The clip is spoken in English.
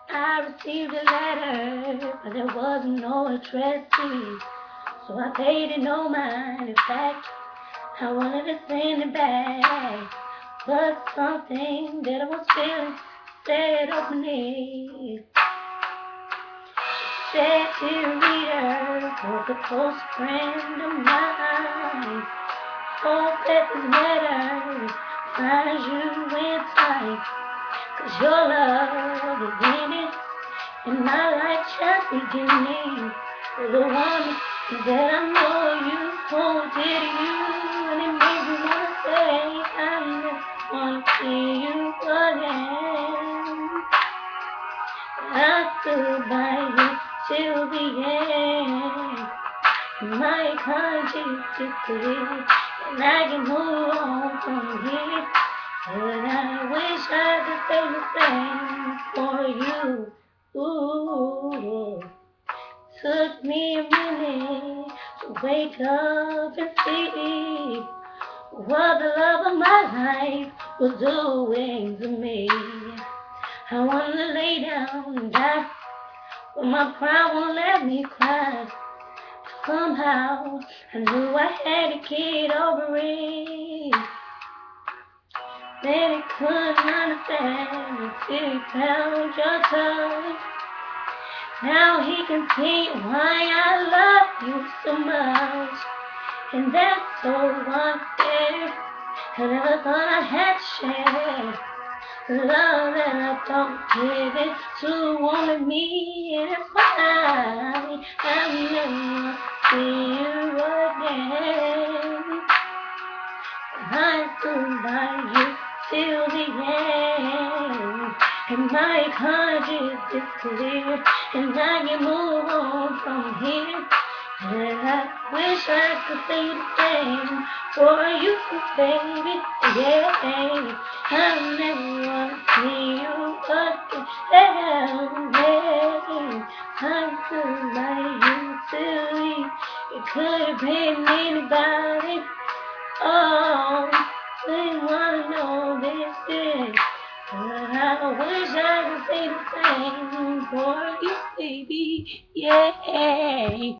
I received a letter, but there was no address, so I paid it no mind. In fact, I wanted to send it back, but something that I was feeling said open it. Said, dear reader, for the close friend of mine, hope that this letter finds you in time, 'cause your love is in it, and my life just beginning. The one that I know you hold dear to you, and it makes me wanna say I just wanna see you again. I stood by you till the end. My conscience is clear, and I can move on from here. But I wish I could say the same for you. Ooh, took me a minute to wake up and see what the love of my life was doing to me. I wanted to lay down and die, but my pride won't let me cry. Somehow I knew I had to get over it. Then I couldn't understand until he found your touch. Now he can see why I love you so much, and that's so unfair. I never thought I had to share love that I don't give it to only me, and that's why I'll never see you again. I stood by you till the end, and my conscience is clear, and I can move on from here. And I wish I could say the same for you, baby. Yeah, I never wanna see you again. Yeah, I stood by you till the it could have been anybody. Oh, they wanna know this is, but I wish I could say the same for you, baby. Yeah.